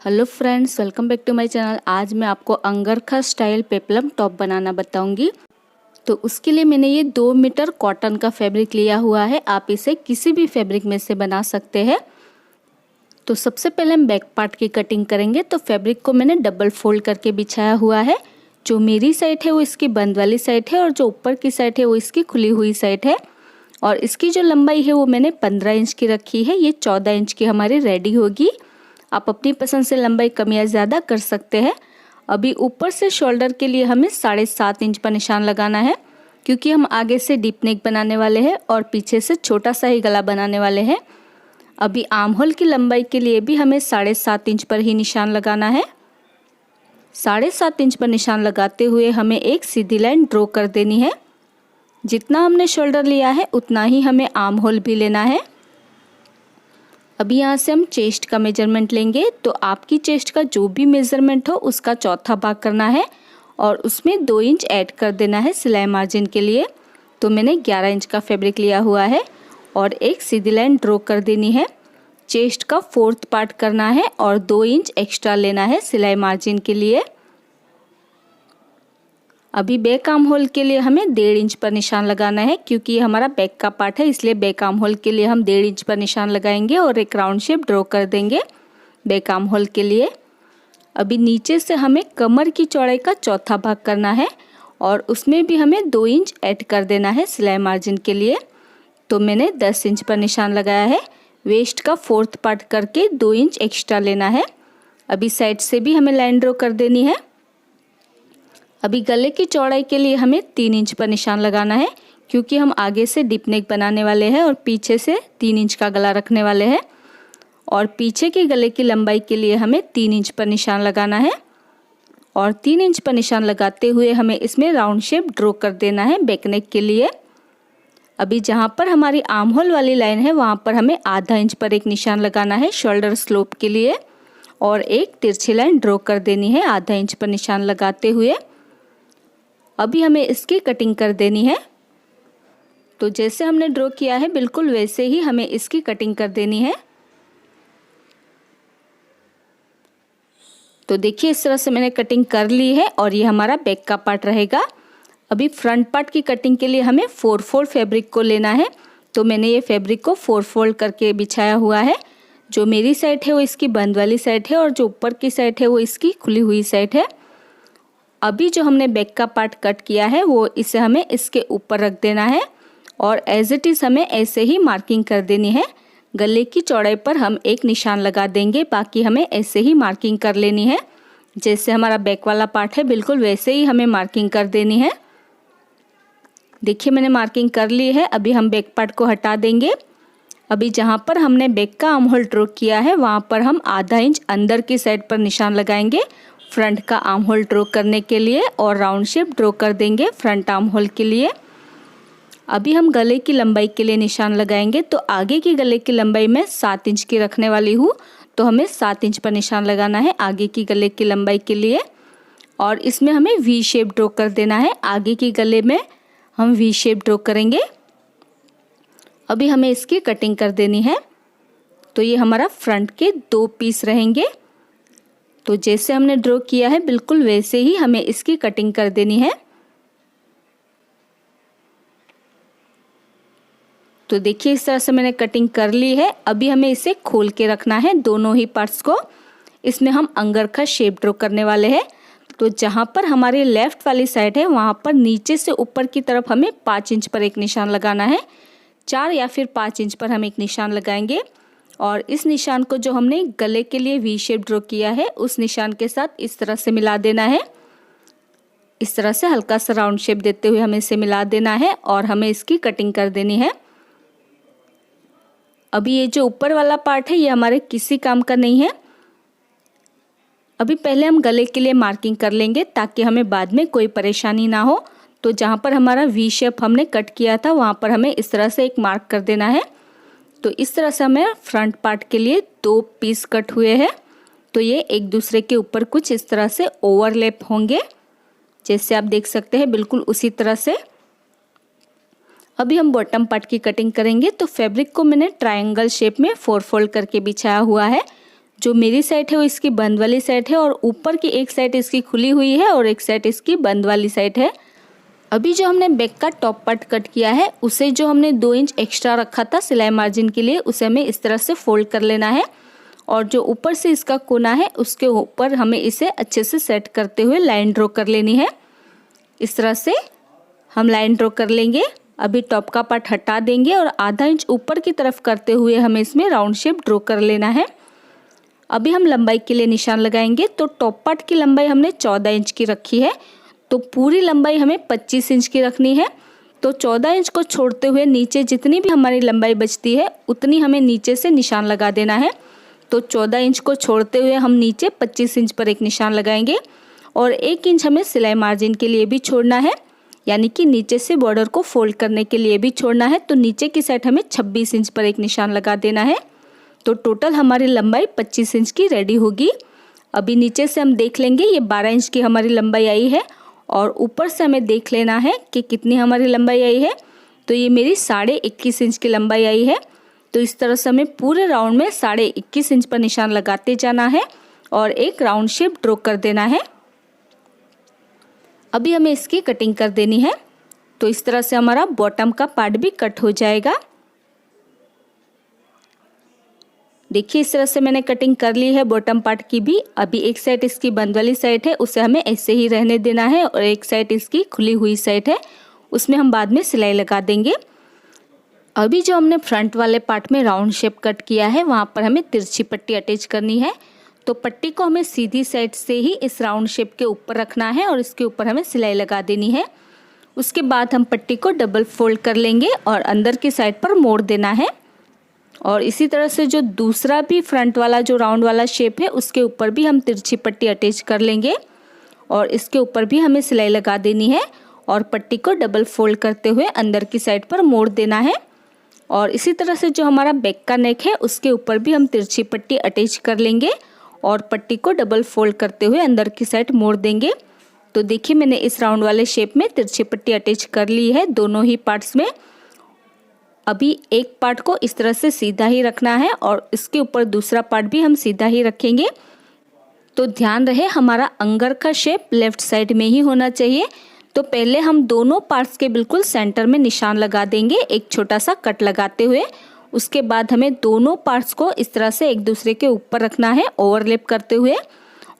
Hello friends, welcome back to my channel. आज मैं आपको अंगरखा स्टाइल पेप्लम टॉप बनाना बताऊंगी। तो उसके लिए मैंने ये 2 मीटर कॉटन का फैब्रिक लिया हुआ है। आप इसे किसी भी फैब्रिक में से बना सकते हैं। तो सबसे पहले हम बैक पार्ट की कटिंग करेंगे। तो फैब्रिक को मैंने डबल फोल्ड करके बिछाया हुआ है। जो मेरी साइड है वो इसकी बंद वाली साइड है और जो ऊपर की साइड है वो इसकी खुली हुई साइड है। और इसकी जो लंबाई है वो मैंने 15 इंच की रखी है। ये 14 इंच की हमारी रेडी होगी। आप अपनी पसंद से लंबाई कम या ज़्यादा कर सकते हैं। अभी ऊपर से शोल्डर के लिए हमें 7.5 इंच पर निशान लगाना है, क्योंकि हम आगे से डीप नेक बनाने वाले हैं और पीछे से छोटा सा ही गला बनाने वाले हैं। अभी आर्म होल की लंबाई के लिए भी हमें 7.5 इंच पर ही निशान लगाना है। 7.5 इंच पर निशान लगाते हुए हमें एक सीधी लाइन ड्रॉ कर देनी है। जितना हमने शोल्डर लिया है उतना ही हमें आर्म होल भी लेना है। अभी यहाँ से हम चेस्ट का मेजरमेंट लेंगे। तो आपकी चेस्ट का जो भी मेजरमेंट हो उसका चौथा भाग करना है और उसमें 2 इंच ऐड कर देना है सिलाई मार्जिन के लिए। तो मैंने 11 इंच का फैब्रिक लिया हुआ है और एक सीधी लाइन ड्रॉ कर देनी है। चेस्ट का 4th पार्ट करना है और 2 इंच एक्स्ट्रा लेना है सिलाई मार्जिन के लिए। अभी बैक आर्म होल के लिए हमें 1.5 इंच पर निशान लगाना है, क्योंकि ये हमारा बैक का पार्ट है, इसलिए बैक आर्म होल के लिए हम 1.5 इंच पर निशान लगाएंगे और एक राउंड शेप ड्रॉ कर देंगे बैक आर्म होल के लिए। अभी नीचे से हमें कमर की चौड़ाई का चौथा भाग करना है और उसमें भी हमें 2 इंच ऐड कर देना है सिलाई मार्जिन के लिए। तो मैंने 10 इंच पर निशान लगाया है। वेस्ट का 4th पार्ट करके 2 इंच एक्स्ट्रा लेना है। अभी साइड से भी हमें लाइन ड्रॉ कर देनी है। अभी गले की चौड़ाई के लिए हमें 3 इंच पर निशान लगाना है, क्योंकि हम आगे से डीप नेक बनाने वाले हैं और पीछे से 3 इंच का गला रखने वाले हैं। और पीछे के गले की लंबाई के लिए हमें 3 इंच पर निशान लगाना है और 3 इंच पर निशान लगाते हुए हमें इसमें राउंड शेप ड्रॉ कर देना है बैक नेक के लिए। अभी जहाँ पर हमारी आर्म होल वाली लाइन है वहाँ पर हमें आधा इंच पर एक निशान लगाना है शोल्डर स्लोप के लिए और एक तिरछी लाइन ड्रॉ कर देनी है आधा इंच पर निशान लगाते हुए। अभी हमें इसकी कटिंग कर देनी है। तो जैसे हमने ड्रॉ किया है बिल्कुल वैसे ही हमें इसकी कटिंग कर देनी है। तो देखिए इस तरह से मैंने कटिंग कर ली है और ये हमारा बैक का पार्ट रहेगा। अभी फ्रंट पार्ट की कटिंग के लिए हमें 4 फोल्ड फैब्रिक को लेना है। तो मैंने ये फैब्रिक को 4 फोल्ड करके बिछाया हुआ है। जो मेरी साइड है वो इसकी बंद वाली साइड है और जो ऊपर की साइड है वो इसकी खुली हुई साइड है। अभी जो हमने बैक का पार्ट कट किया है वो इसे हमें इसके ऊपर रख देना है और एज इट इज़ हमें ऐसे ही मार्किंग कर देनी है। गले की चौड़ाई पर हम एक निशान लगा देंगे, बाकी हमें ऐसे ही मार्किंग कर लेनी है। जैसे हमारा बैक वाला पार्ट है बिल्कुल वैसे ही हमें मार्किंग कर देनी है। देखिए मैंने मार्किंग कर ली है। अभी हम बैक पार्ट को हटा देंगे। अभी जहाँ पर हमने बैक का आर्म होल ड्रॉ किया है वहाँ पर हम आधा इंच अंदर की साइड पर निशान लगाएंगे फ्रंट का आर्म होल ड्रॉ करने के लिए और राउंड शेप ड्रॉ कर देंगे फ्रंट आर्म होल के लिए। अभी हम गले की लंबाई के लिए निशान लगाएंगे। तो आगे की गले की लंबाई मैं 7 इंच की रखने वाली हूँ, तो हमें 7 इंच पर निशान लगाना है आगे की गले की लंबाई के लिए। और इसमें हमें वी शेप ड्रॉ कर देना है। आगे की गले में हम वी शेप ड्रॉ करेंगे। अभी हमें इसकी कटिंग कर देनी है। तो ये हमारा फ्रंट के 2 पीस रहेंगे। तो जैसे हमने ड्रॉ किया है बिल्कुल वैसे ही हमें इसकी कटिंग कर देनी है। तो देखिए इस तरह से मैंने कटिंग कर ली है। अभी हमें इसे खोल के रखना है दोनों ही पार्ट्स को। इसमें हम अंगरखा शेप ड्रॉ करने वाले हैं। तो जहाँ पर हमारी लेफ्ट वाली साइड है वहाँ पर नीचे से ऊपर की तरफ हमें 5 इंच पर एक निशान लगाना है। 4 या फिर 5 इंच पर हम एक निशान लगाएंगे और इस निशान को जो हमने गले के लिए वी शेप ड्रॉ किया है उस निशान के साथ इस तरह से मिला देना है। इस तरह से हल्का सा राउंड शेप देते हुए हमें इसे मिला देना है और हमें इसकी कटिंग कर देनी है। अभी ये जो ऊपर वाला पार्ट है ये हमारे किसी काम का नहीं है। अभी पहले हम गले के लिए मार्किंग कर लेंगे ताकि हमें बाद में कोई परेशानी ना हो। तो जहाँ पर हमारा वी शेप हमने कट किया था वहाँ पर हमें इस तरह से एक मार्क कर देना है। तो इस तरह से हमें फ्रंट पार्ट के लिए 2 पीस कट हुए हैं। तो ये एक दूसरे के ऊपर कुछ इस तरह से ओवरलैप होंगे, जैसे आप देख सकते हैं बिल्कुल उसी तरह से। अभी हम बॉटम पार्ट की कटिंग करेंगे। तो फैब्रिक को मैंने ट्रायंगल शेप में 4 फोल्ड करके बिछाया हुआ है। जो मेरी साइड है वो इसकी बंद वाली साइड है और ऊपर की एक साइड इसकी खुली हुई है और एक साइड इसकी बंद वाली साइड है। अभी जो हमने बैक का टॉप पार्ट कट किया है उसे जो हमने 2 इंच एक्स्ट्रा रखा था सिलाई मार्जिन के लिए, उसे हमें इस तरह से फोल्ड कर लेना है और जो ऊपर से इसका कोना है उसके ऊपर हमें इसे अच्छे से सेट करते हुए लाइन ड्रॉ कर लेनी है। इस तरह से हम लाइन ड्रॉ कर लेंगे। अभी टॉप का पार्ट हटा देंगे और आधा इंच ऊपर की तरफ करते हुए हमें इसमें राउंड शेप ड्रॉ कर लेना है। अभी हम लंबाई के लिए निशान लगाएंगे। तो टॉप पार्ट की लंबाई हमने 14 इंच की रखी है, तो पूरी लंबाई हमें 25 इंच की रखनी है। तो 14 इंच को छोड़ते हुए नीचे जितनी भी हमारी लंबाई बचती है उतनी हमें नीचे से निशान लगा देना है। तो 14 इंच को छोड़ते हुए हम नीचे 25 इंच पर एक निशान लगाएंगे और 1 इंच हमें सिलाई मार्जिन के लिए भी छोड़ना है, यानी कि नीचे से बॉर्डर को फोल्ड करने के लिए भी छोड़ना है। तो नीचे की साइड हमें 26 इंच पर एक निशान लगा देना है। तो टोटल हमारी लंबाई 25 इंच की रेडी होगी। अभी नीचे से हम देख लेंगे, ये 12 इंच की हमारी लंबाई आई है और ऊपर से हमें देख लेना है कि कितनी हमारी लंबाई आई है। तो ये मेरी 21.5 इंच की लंबाई आई है। तो इस तरह से हमें पूरे राउंड में 21.5 इंच पर निशान लगाते जाना है और एक राउंड शेप ड्रॉ कर देना है। अभी हमें इसकी कटिंग कर देनी है। तो इस तरह से हमारा बॉटम का पार्ट भी कट हो जाएगा। देखिए इस तरह से मैंने कटिंग कर ली है बॉटम पार्ट की भी। अभी एक साइड इसकी बंद वाली साइड है उसे हमें ऐसे ही रहने देना है और एक साइड इसकी खुली हुई साइड है उसमें हम बाद में सिलाई लगा देंगे। अभी जो हमने फ्रंट वाले पार्ट में राउंड शेप कट किया है वहाँ पर हमें तिरछी पट्टी अटैच करनी है। तो पट्टी को हमें सीधी साइड से ही इस राउंड शेप के ऊपर रखना है और इसके ऊपर हमें सिलाई लगा देनी है। उसके बाद हम पट्टी को डबल फोल्ड कर लेंगे और अंदर की साइड पर मोड़ देना है। और इसी तरह से जो दूसरा भी फ्रंट वाला जो राउंड वाला शेप है उसके ऊपर भी हम तिरछी पट्टी अटैच कर लेंगे और इसके ऊपर भी हमें सिलाई लगा देनी है और पट्टी को डबल फोल्ड करते हुए अंदर की साइड पर मोड़ देना है। और इसी तरह से जो हमारा बैक का नेक है उसके ऊपर भी हम तिरछी पट्टी अटैच कर लेंगे और पट्टी को डबल फोल्ड करते हुए अंदर की साइड मोड़ देंगे। तो देखिए मैंने इस राउंड वाले शेप में तिरछी पट्टी अटैच कर ली है दोनों ही पार्ट्स में। अभी एक पार्ट को इस तरह से सीधा ही रखना है और इसके ऊपर दूसरा पार्ट भी हम सीधा ही रखेंगे। तो ध्यान रहे हमारा अंगर का शेप लेफ्ट साइड में ही होना चाहिए। तो पहले हम दोनों पार्ट्स के बिल्कुल सेंटर में निशान लगा देंगे एक छोटा सा कट लगाते हुए। उसके बाद हमें दोनों पार्ट्स को इस तरह से एक दूसरे के ऊपर रखना है ओवरलैप करते हुए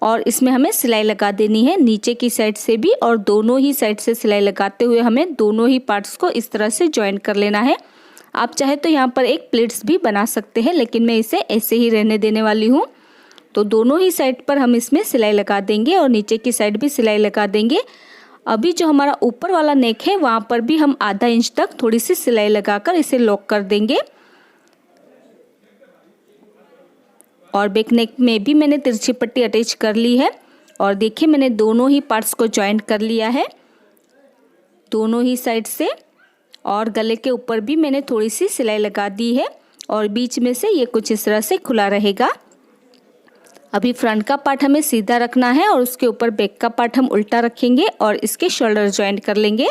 और इसमें हमें सिलाई लगा देनी है नीचे की साइड से भी और दोनों ही साइड से सिलाई लगाते हुए हमें दोनों ही पार्ट्स को इस तरह से ज्वाइन कर लेना है। आप चाहे तो यहाँ पर एक प्लेट्स भी बना सकते हैं लेकिन मैं इसे ऐसे ही रहने देने वाली हूँ। तो दोनों ही साइड पर हम इसमें सिलाई लगा देंगे और नीचे की साइड भी सिलाई लगा देंगे। अभी जो हमारा ऊपर वाला नेक है वहाँ पर भी हम आधा इंच तक थोड़ी सी सिलाई लगाकर इसे लॉक कर देंगे। और बैक नेक में भी मैंने तिरछी पट्टी अटैच कर ली है और देखिए मैंने दोनों ही पार्ट्स को ज्वाइंट कर लिया है दोनों ही साइड से और गले के ऊपर भी मैंने थोड़ी सी सिलाई लगा दी है और बीच में से ये कुछ इस तरह से खुला रहेगा। अभी फ्रंट का पार्ट हमें सीधा रखना है और उसके ऊपर बैक का पार्ट हम उल्टा रखेंगे और इसके शोल्डर ज्वाइंट कर लेंगे।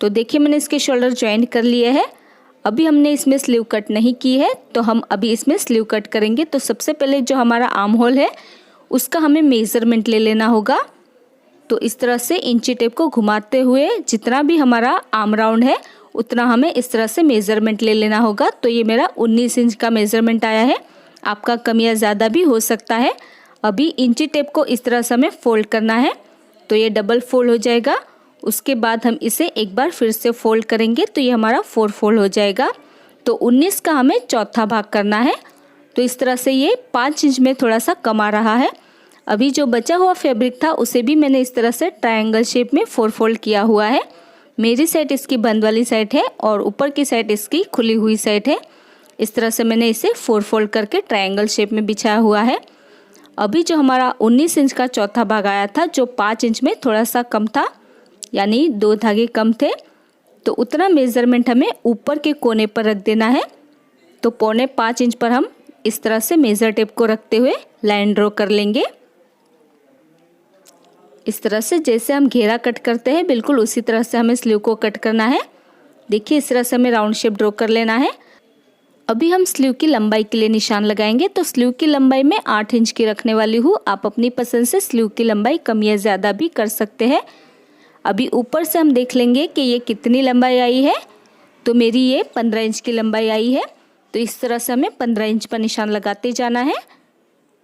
तो देखिए मैंने इसके शोल्डर ज्वाइंट कर लिए है। अभी हमने इसमें स्लीव कट नहीं की है तो हम अभी इसमें स्लीव कट करेंगे। तो सबसे पहले जो हमारा आर्म होल है उसका हमें मेजरमेंट ले लेना होगा। तो इस तरह से इंची टेप को घुमाते हुए जितना भी हमारा आर्म राउंड है उतना हमें इस तरह से मेज़रमेंट ले लेना होगा। तो ये मेरा 19 इंच का मेज़रमेंट आया है, आपका कम या ज़्यादा भी हो सकता है। अभी इंची टेप को इस तरह से हमें फोल्ड करना है तो ये डबल फोल्ड हो जाएगा। उसके बाद हम इसे एक बार फिर से फोल्ड करेंगे तो ये हमारा 4 फोल्ड हो जाएगा। तो 19 का हमें चौथा भाग करना है। तो इस तरह से ये 5 इंच में थोड़ा सा कम आ रहा है। अभी जो बचा हुआ फैब्रिक था उसे भी मैंने इस तरह से ट्रायंगल शेप में 4 फोल्ड किया हुआ है। मेरी साइड इसकी बंद वाली साइड है और ऊपर की साइड इसकी खुली हुई साइड है। इस तरह से मैंने इसे 4 फोल्ड करके ट्रायंगल शेप में बिछाया हुआ है। अभी जो हमारा 19 इंच का चौथा भाग आया था जो 5 इंच में थोड़ा सा कम था, यानी 2 धागे कम थे, तो उतना मेज़रमेंट हमें ऊपर के कोने पर रख देना है। तो 4.25 इंच पर हम इस तरह से मेज़र टेप को रखते हुए लाइन ड्रॉ कर लेंगे। इस तरह से जैसे हम घेरा कट करते हैं बिल्कुल उसी तरह से हमें स्लीव को कट करना है। देखिए इस तरह से हमें राउंड शेप ड्रॉ कर लेना है। अभी हम स्लीव की लंबाई के लिए निशान लगाएंगे। तो स्लीव की लंबाई मैं 8 इंच की रखने वाली हूँ। आप अपनी पसंद से स्लीव की लंबाई कम या ज़्यादा भी कर सकते हैं। अभी ऊपर से हम देख लेंगे कि ये कितनी लंबाई आई है। तो मेरी ये 15 इंच की लंबाई आई है। तो इस तरह से हमें 15 इंच पर निशान लगाते जाना है।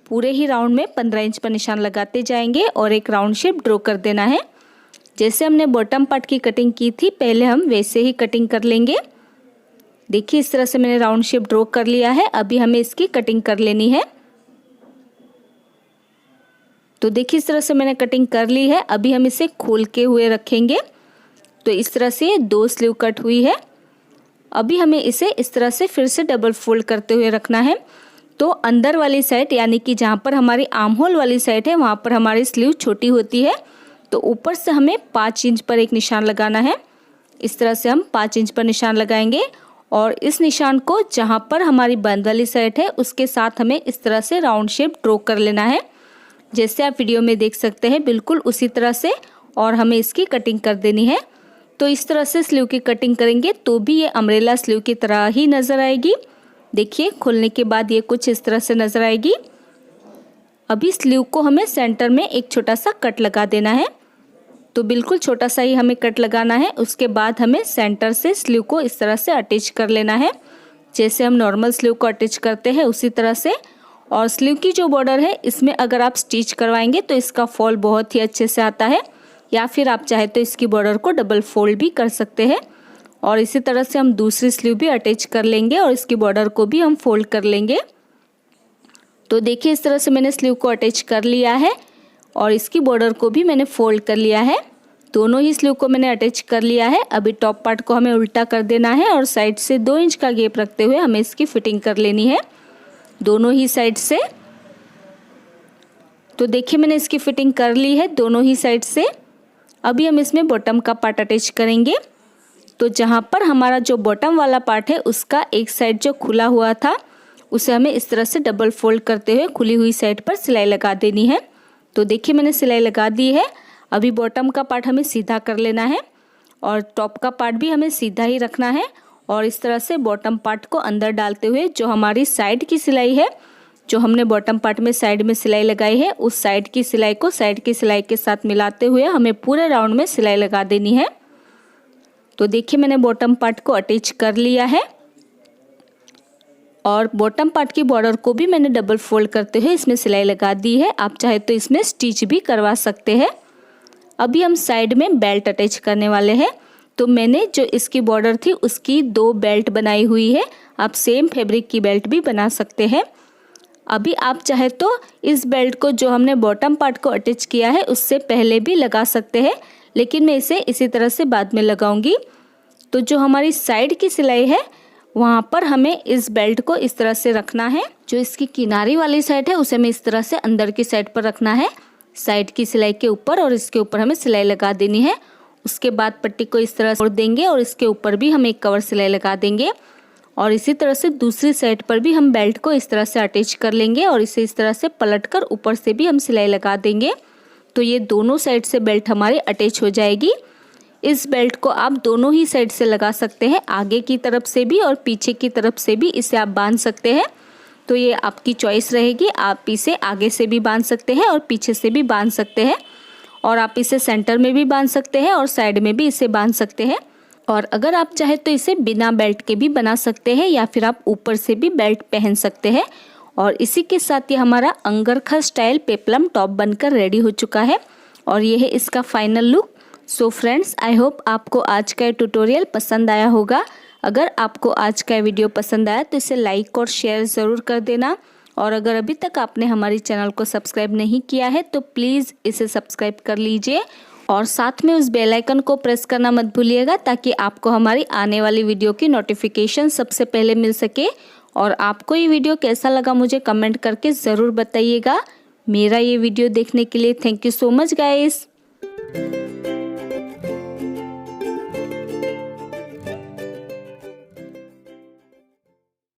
पूरे ही राउंड में 15 इंच पर निशान लगाते जाएंगे और एक राउंड शेप ड्रॉ कर देना है। जैसे हमने बॉटम पार्ट की कटिंग की थी पहले हम वैसे ही कटिंग कर लेंगे। देखिए इस तरह से मैंने राउंड शेप ड्रॉ कर लिया है। अभी हमें इसकी कटिंग कर लेनी है। तो देखिए इस तरह से मैंने कटिंग कर ली है। अभी हम इसे खोल के हुए रखेंगे। तो इस तरह से 2 स्लीव कट हुई है। अभी हमें इसे इस तरह से फिर से डबल फोल्ड करते हुए रखना है। तो अंदर वाली साइड यानी कि जहाँ पर हमारी आर्म होल वाली साइड है वहाँ पर हमारी स्लीव छोटी होती है। तो ऊपर से हमें 5 इंच पर एक निशान लगाना है। इस तरह से हम 5 इंच पर निशान लगाएंगे और इस निशान को जहाँ पर हमारी बंद वाली साइड है उसके साथ हमें इस तरह से राउंड शेप ड्रॉ कर लेना है। जैसे आप वीडियो में देख सकते हैं बिल्कुल उसी तरह से, और हमें इसकी कटिंग कर देनी है। तो इस तरह से स्लीव की कटिंग करेंगे तो भी ये अम्ब्रेला स्लीव की तरह ही नज़र आएगी। देखिए खोलने के बाद ये कुछ इस तरह से नज़र आएगी। अभी स्लीव को हमें सेंटर में एक छोटा सा कट लगा देना है। तो बिल्कुल छोटा सा ही हमें कट लगाना है। उसके बाद हमें सेंटर से स्लीव को इस तरह से अटैच कर लेना है। जैसे हम नॉर्मल स्लीव को अटैच करते हैं उसी तरह से। और स्लीव की जो बॉर्डर है इसमें अगर आप स्टिच करवाएंगे तो इसका फॉल बहुत ही अच्छे से आता है, या फिर आप चाहे तो इसकी बॉर्डर को डबल फोल्ड भी कर सकते हैं। और इसी तरह से हम दूसरी स्लीव भी अटैच कर लेंगे और इसकी बॉर्डर को भी हम फोल्ड कर लेंगे। तो देखिए इस तरह से मैंने स्लीव को अटैच कर लिया है और इसकी बॉर्डर को भी मैंने फोल्ड कर लिया है। दोनों ही स्लीव को मैंने अटैच कर लिया है। अभी टॉप पार्ट को हमें उल्टा कर देना है और साइड से 2 इंच का गैप रखते हुए हमें इसकी फिटिंग कर लेनी है दोनों ही साइड से। तो देखिए मैंने इसकी फिटिंग कर ली है दोनों ही साइड से। अभी हम इसमें बॉटम का पार्ट अटैच करेंगे। तो जहाँ पर हमारा जो बॉटम वाला पार्ट है उसका एक साइड जो खुला हुआ था उसे हमें इस तरह से डबल फोल्ड करते हुए खुली हुई साइड पर सिलाई लगा देनी है। तो देखिए मैंने सिलाई लगा दी है। अभी बॉटम का पार्ट हमें सीधा कर लेना है और टॉप का पार्ट भी हमें सीधा ही रखना है। और इस तरह से बॉटम पार्ट को अंदर डालते हुए जो हमारी साइड की सिलाई है, जो हमने बॉटम पार्ट में साइड में सिलाई लगाई है, उस साइड की सिलाई को साइड की सिलाई के साथ मिलाते हुए हमें पूरे राउंड में सिलाई लगा देनी है। तो देखिए मैंने बॉटम पार्ट को अटैच कर लिया है और बॉटम पार्ट की बॉर्डर को भी मैंने डबल फोल्ड करते हुए इसमें सिलाई लगा दी है। आप चाहे तो इसमें स्टिच भी करवा सकते हैं। अभी हम साइड में बेल्ट अटैच करने वाले हैं। तो मैंने जो इसकी बॉर्डर थी उसकी 2 बेल्ट बनाई हुई है। आप सेम फैब्रिक की बेल्ट भी बना सकते हैं। अभी आप चाहे तो इस बेल्ट को जो हमने बॉटम पार्ट को अटैच किया है उससे पहले भी लगा सकते हैं, लेकिन मैं इसे इसी तरह से बाद में लगाऊंगी। तो जो हमारी साइड की सिलाई है वहाँ पर हमें इस बेल्ट को इस तरह से रखना है। जो इसकी किनारी वाली साइड है उसे हमें इस तरह से अंदर की साइड पर रखना है, साइड की सिलाई के ऊपर, और इसके ऊपर हमें सिलाई लगा देनी है। उसके बाद पट्टी को इस तरह से मोड़ देंगे और इसके ऊपर भी हम एक कवर सिलाई लगा देंगे। और इसी तरह से दूसरी साइड पर भी हम बेल्ट को इस तरह से अटैच कर लेंगे और इसे इस तरह से पलटकर ऊपर से भी हम सिलाई लगा देंगे। तो ये दोनों साइड से बेल्ट हमारी अटैच हो जाएगी। इस बेल्ट को आप दोनों ही साइड से लगा सकते हैं, आगे की तरफ से भी और पीछे की तरफ से भी इसे आप बांध सकते हैं। तो ये आपकी चॉइस रहेगी। आप इसे आगे से भी बांध सकते हैं और पीछे से भी बांध सकते हैं, और आप इसे सेंटर में भी बांध सकते हैं और साइड में भी इसे बांध सकते हैं। और अगर आप चाहे तो इसे बिना बेल्ट के भी बना सकते हैं, या फिर आप ऊपर से भी बेल्ट पहन सकते हैं। और इसी के साथ ये हमारा अंगरखा स्टाइल पेप्लम टॉप बनकर रेडी हो चुका है और ये है इसका final look. So friends, I hope आपको आज का ट्यूटोरियल पसंद आया होगा। अगर आपको आज का वीडियो पसंद आया तो इसे लाइक और शेयर ज़रूर कर देना। और अगर अभी तक आपने हमारी चैनल को सब्सक्राइब नहीं किया है तो प्लीज़ इसे सब्सक्राइब कर लीजिए और साथ में उस बेल आइकन को प्रेस करना मत भूलिएगा, ताकि आपको हमारी आने वाली वीडियो की नोटिफिकेशन सबसे पहले मिल सके। और आपको ये वीडियो कैसा लगा मुझे कमेंट करके ज़रूर बताइएगा। मेरा ये वीडियो देखने के लिए thank you so much guys.